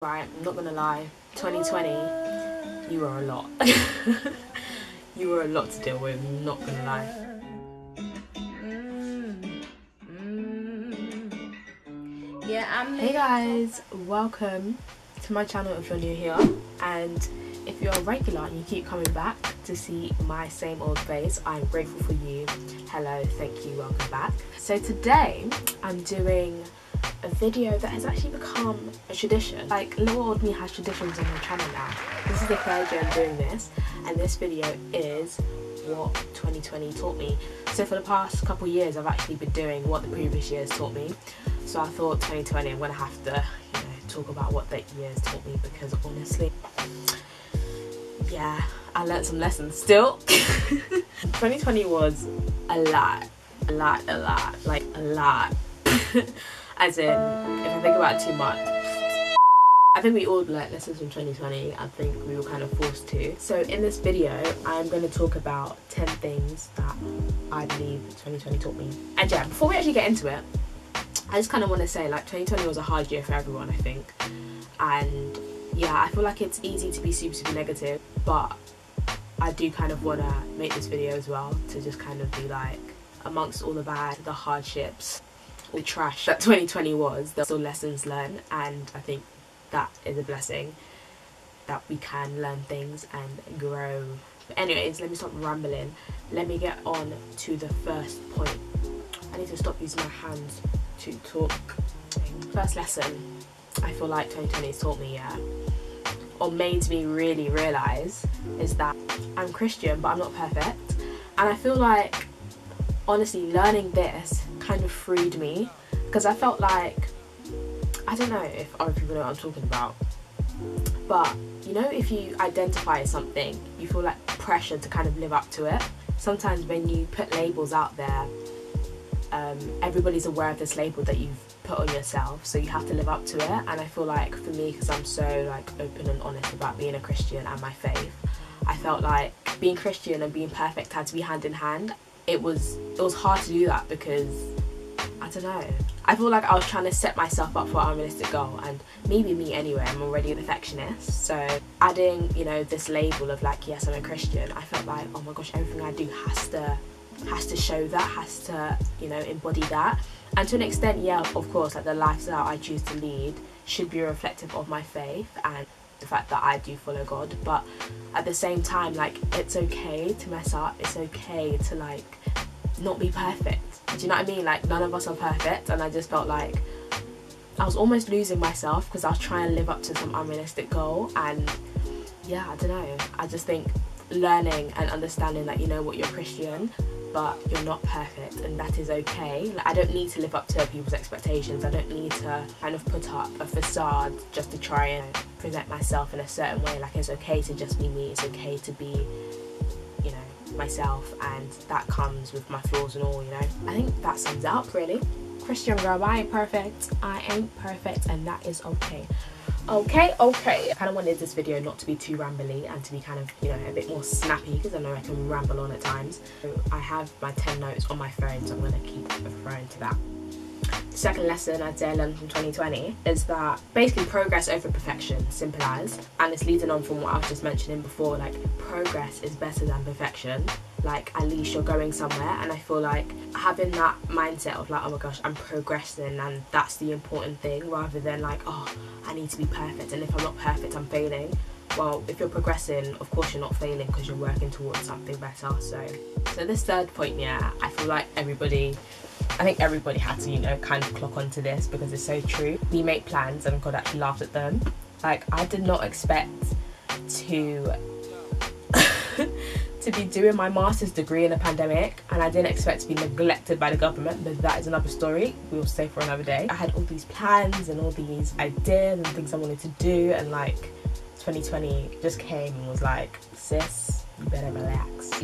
Right, I'm not gonna lie, 2020, you were a lot. You were a lot to deal with, not gonna lie. Hey guys, welcome to my channel if you're new here, and if you're a regular and you keep coming back to see my same old face, I'm grateful for you. Hello, thank you, welcome back. So today I'm doing a video that has actually become a tradition. Like, little old me has traditions on my channel now. This is the third year I'm doing this, and this video is what 2020 taught me. So for the past couple of years I've actually been doing what the previous years taught me. So I thought 2020 I'm gonna have to, talk about what that year's taught me, because honestly, yeah, I learned some lessons still. 2020 was a lot. As in, if I think about it too much, I think we all learnt lessons from 2020. I think we were kind of forced to. So in this video, I'm going to talk about 10 things that I believe 2020 taught me. And yeah, before we actually get into it, I just kind of want to say, like, 2020 was a hard year for everyone, I think. And yeah, I feel like it's easy to be super negative, but I do kind of want to make this video as well to just kind of be like, amongst all the bad, the hardships, all the trash that 2020 was, there's still lessons learned, and I think that is a blessing that we can learn things and grow. But anyways, let me stop rambling. Let me get on to the first point. I need to stop using my hands to talk. First lesson I feel like 2020 has taught me, or made me really realise, is that I'm Christian but I'm not perfect. And I feel like, honestly, learning this kind of freed me, because I felt like, I don't know if other people know what I'm talking about, but if you identify as something, you feel like pressure to kind of live up to it. Sometimes when you put labels out there, everybody's aware of this label that you've put on yourself, so you have to live up to it. And I feel like for me, because I'm so like open and honest about being a Christian and my faith, I felt like being Christian and being perfect had to be hand in hand. It was hard to do that, because I don't know, I feel like I was trying to set myself up for an unrealistic goal, and maybe me anyway, I'm already a perfectionist, so adding this label of like, yes, I'm a Christian, I felt like, oh my gosh, everything I do has to show that, has to embody that. And to an extent, yeah, of course, like the lifestyle I choose to lead should be reflective of my faith and the fact that I do follow God. But at the same time, like, it's okay to mess up, it's okay to like not be perfect. Do you know what I mean? Like, none of us are perfect, and I just felt like I was almost losing myself because I was trying to live up to some unrealistic goal. And yeah, I don't know, I just think learning and understanding that what, you're Christian but you're not perfect, and that is okay. Like, I don't need to live up to people's expectations. I don't need to kind of put up a facade just to try and present myself in a certain way. Like, it's okay to just be me, it's okay to be myself, and that comes with my flaws and all. I think that sums it up, really. Christian girl, I ain't perfect, and that is okay. Okay. I kind of wanted this video not to be too rambly and to be kind of a bit more snappy, because I know I can ramble on at times. So I have my 10 notes on my phone, so I'm going to keep referring to that. The second lesson I'd say I learned from 2020 is that basically progress over perfection, simple as, and it's leading on from what I was just mentioning before, like, progress is better than perfection. Like, at least you're going somewhere. And I feel like having that mindset of like, oh my gosh, I'm progressing, and that's the important thing, rather than like, oh, I need to be perfect, and if I'm not perfect, I'm failing. Well, if you're progressing, of course you're not failing, because you're working towards something better. So this third point, yeah, I feel like I think everybody had to kind of clock onto this, because it's so true. We make plans and God actually laughed at them. Like, I did not expect to be doing my master's degree in a pandemic, and I didn't expect to be neglected by the government, but that is another story we'll save for another day. I had all these plans and all these ideas and things I wanted to do, and like 2020 just came and was like, sis, you better relax.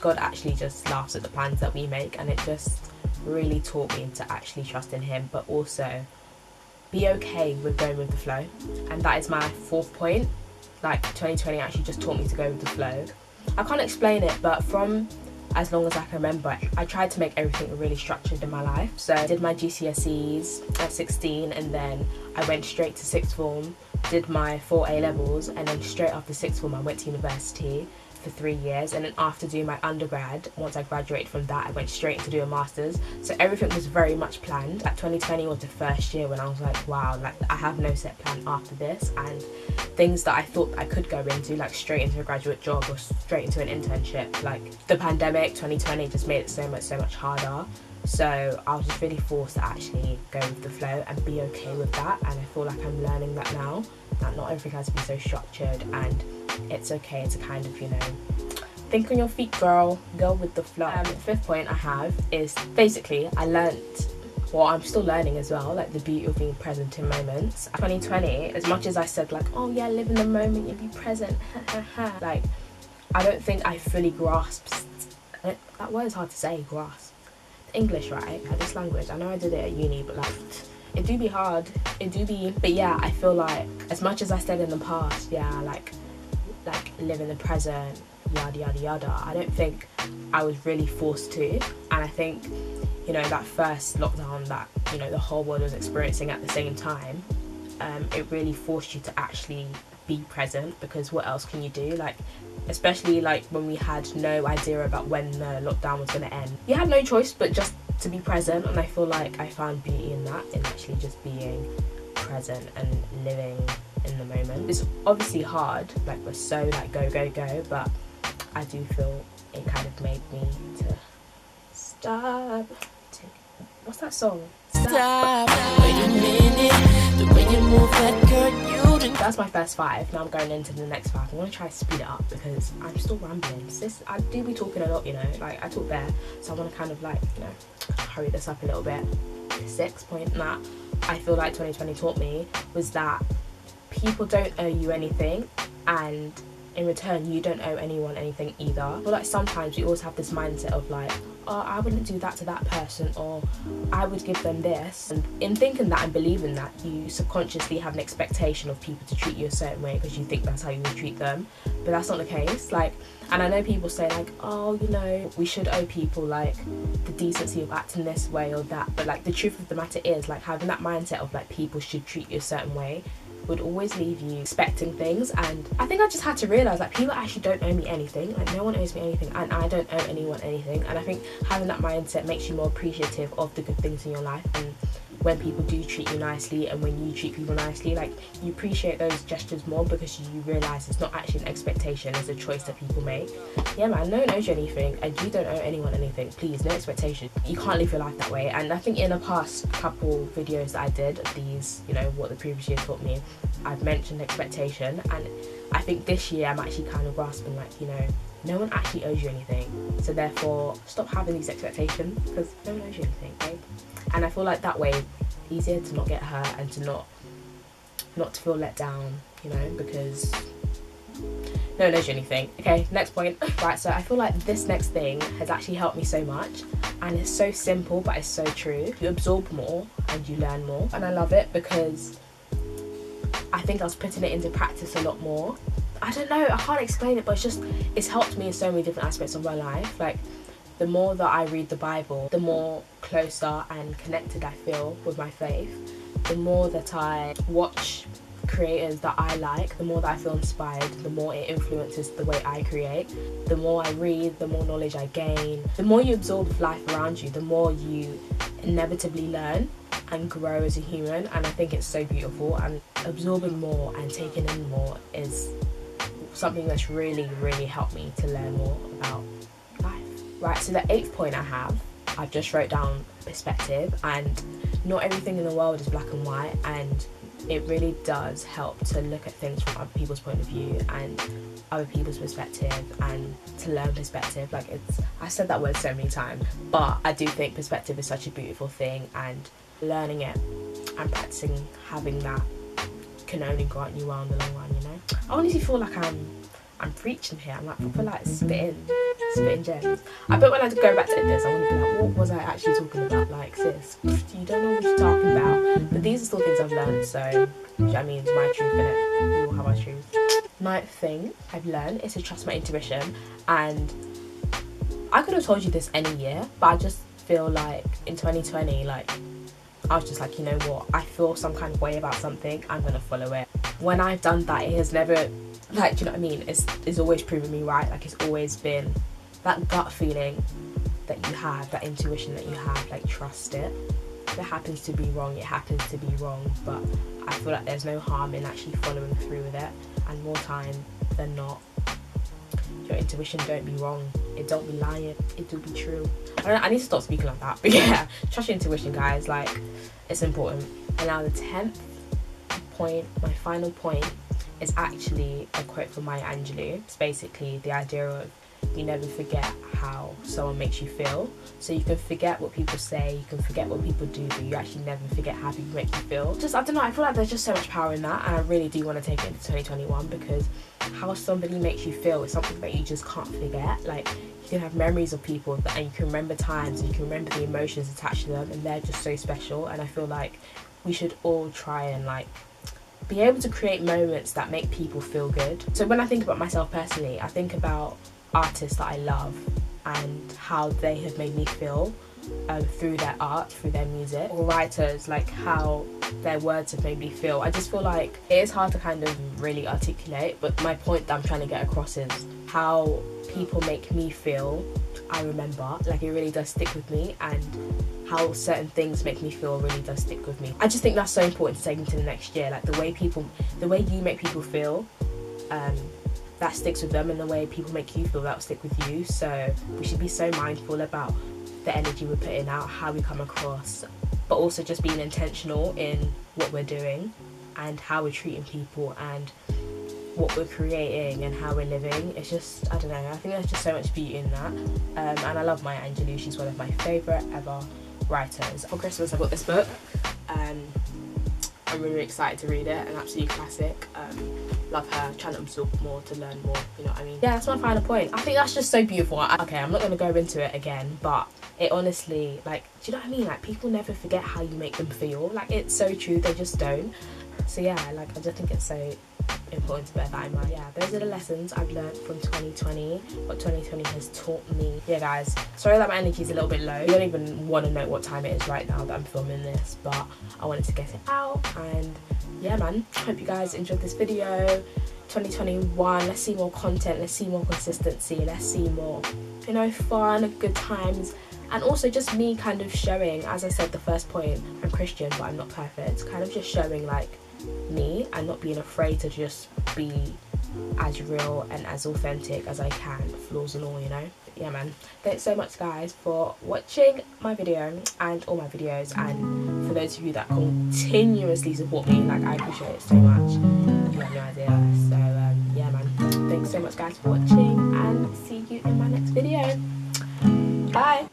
God actually just laughs at the plans that we make, and it just really taught me to actually trust in him, but also be okay with going with the flow. And that is my fourth point. Like, 2020 actually just taught me to go with the flow. I can't explain it, but from as long as I can remember. I tried to make everything really structured in my life. So I did my GCSEs at 16, and then I went straight to sixth form, did my 4 A-levels, and then straight after sixth form I went to university for 3 years. And then after doing my undergrad, once I graduated from that, I went straight into doing a master's. So everything was very much planned. Like 2020 was the first year when I was like, wow, like I have no set plan after this, and things that I thought I could go into, like straight into a graduate job or straight into an internship, like the pandemic 2020 just made it so much harder. So I was just really forced to actually go with the flow and be okay with that. And I feel like I'm learning that now, that not everything has to be so structured, and it's okay to kind of, you know, think on your feet, girl, go with the flow. The 5th point I have is basically I learnt, well, I'm still learning as well, like the beauty of being present in moments. 2020, as much as I said like, oh yeah, live in the moment, you be present, like I don't think I fully grasped, that word is hard to say, grasp. English, right? This language, I know I did it at uni, but like it do be hard, but yeah, I feel like as much as I said in the past, yeah, like live in the present, yada yada yada, I don't think I was really forced to. And I think, you know, that first lockdown that, you know, the whole world was experiencing at the same time, it really forced you to actually be present, because what else can you do? Like, especially like when we had no idea about when the lockdown was going to end, you had no choice but just to be present. And I feel like I found beauty in that, in actually just being present and living in the moment. It's obviously hard, like we're so like go go go, but I do feel it kind of made me to stop. What's that song? Stop. Wait a minute, the way you move that girl, you. That's my first 5. Now I'm going into the next 5. I'm gonna try to speed it up because I'm still rambling. I do be talking a lot, you know, like I talk there, so I want to kind of like, you know, hurry this up a little bit. The 6th point that I feel like 2020 taught me was that people don't owe you anything, and in return you don't owe anyone anything either. I feel like sometimes we always have this mindset of like, oh, I wouldn't do that to that person, or I would give them this, and in thinking that and believing that, you subconsciously have an expectation of people to treat you a certain way because you think that's how you would treat them. But that's not the case. Like, and I know people say like, oh, you know, we should owe people like the decency of acting this way or that, but like the truth of the matter is, like having that mindset of like people should treat you a certain way would always leave you expecting things. And I think I just had to realise like people actually don't owe me anything, like no one owes me anything, and I don't owe anyone anything. And I think having that mindset makes you more appreciative of the good things in your life, and when people do treat you nicely and when you treat people nicely, like you appreciate those gestures more because you realise it's not actually an expectation, it's a choice that people make. Yeah man, no one owes you anything and you don't owe anyone anything. Please, no expectation. You can't live your life that way. And I think in the past couple videos that I did of these, you know, what the previous year taught me, I've mentioned expectation, and I think this year I'm actually kind of grasping like, you know, no one actually owes you anything, so therefore stop having these expectations because no one owes you anything, right? And I feel like that way easier to not get hurt and to not to feel let down, you know, because no one knows you anything. Okay, next point. Right, so I feel like this next thing has actually helped me so much, and it's so simple but it's so true. You absorb more and you learn more, and I love it because I think I was putting it into practice a lot more. I don't know, I can't explain it, but it's helped me in so many different aspects of my life. Like, the more that I read the Bible, the more closer and connected I feel with my faith. The more that I watch creators that I like, the more that I feel inspired, the more it influences the way I create. The more I read, the more knowledge I gain. The more you absorb life around you, the more you inevitably learn and grow as a human. And I think it's so beautiful, and absorbing more and taking in more is something that's really helped me to learn more about life. Right, so the 8th point I've just wrote down perspective, and not everything in the world is black and white, and it really does help to look at things from other people's point of view and other people's perspective, and to learn perspective. Like, I said that word so many times, but I do think perspective is such a beautiful thing, and learning it and practicing having that can only grant you well in the long run, you know. I honestly feel like I'm preaching here. I'm like proper like spitting gems. I bet when I go back to this, I'm gonna be like, what was I actually talking about? Like, sis, you don't know what you're talking about. But these are still things I've learned, so I mean, it's my truth, innit? We all have our truths. 9th thing I've learned is to trust my intuition, and I could have told you this any year, but I just feel like in 2020, like, I was just like, you know what, I feel some kind of way about something, I'm gonna follow it. When I've done that, it has never, like, do you know what I mean, it's always proven me right. Like, it's always been that gut feeling that you have, that intuition that you have, like, trust it. If it happens to be wrong, it happens to be wrong, but I feel like there's no harm in actually following through with it, and more time than not, your intuition don't be wrong, it don't be lying, it do be true. I need to stop speaking like that, but yeah, trust your intuition, guys, like, it's important. And now the 10th point, my final point, is actually a quote from Maya Angelou. It's basically the idea of you never forget how someone makes you feel. So you can forget what people say, you can forget what people do, but you actually never forget how people make you feel. Just, I don't know, I feel like there's just so much power in that, and I really do want to take it into 2021, because how somebody makes you feel is something that you just can't forget. Like, you can have memories of people and you can remember times, and you can remember the emotions attached to them, and they're just so special. And I feel like we should all try and, like, be able to create moments that make people feel good. So when I think about myself personally, I think about artists that I love and how they have made me feel through their art, through their music, or writers, like how their words have made me feel. I just feel like it is hard to kind of really articulate, but my point that I'm trying to get across is how people make me feel, I remember, like, it really does stick with me, and how certain things make me feel really does stick with me. I just think that's so important to take into the next year, like the way you make people feel, that sticks with them, and the way people make you feel, that will stick with you. So we should be so mindful about the energy we're putting out, how we come across, but also just being intentional in what we're doing and how we're treating people and what we're creating and how we're living. It's just, I don't know, I think there's just so much beauty in that. And I love Maya Angelou. She's one of my favourite ever writers. For Christmas I got this book. I'm really excited to read it, an absolute classic. Love her, trying to absorb more, to learn more, you know what I mean? Yeah, that's my final point. I think that's just so beautiful. Okay, I'm not going to go into it again, but it honestly, like, do you know what I mean? Like, people never forget how you make them feel. Like, it's so true, they just don't. So yeah, like, I just think it's so important to bear that in mind. Yeah, those are the lessons I've learned from 2020, what 2020 has taught me. Yeah, guys, sorry that my energy is a little bit low. You don't even want to know what time it is right now that I'm filming this, but I wanted to get it out. And yeah, man, I hope you guys enjoyed this video. 2021, let's see more content, let's see more consistency, let's see more, you know, fun, good times. And also just me kind of showing, as I said, the first point, I'm Christian, but I'm not perfect. Kind of just showing, like, me and not being afraid to just be as real and as authentic as I can, flaws and all, you know. But yeah, man, thanks so much, guys, for watching my video and all my videos, and for those of you that continuously support me, like, I appreciate it so much. You have no idea. So yeah, man, thanks so much, guys, for watching, and see you in my next video. Bye.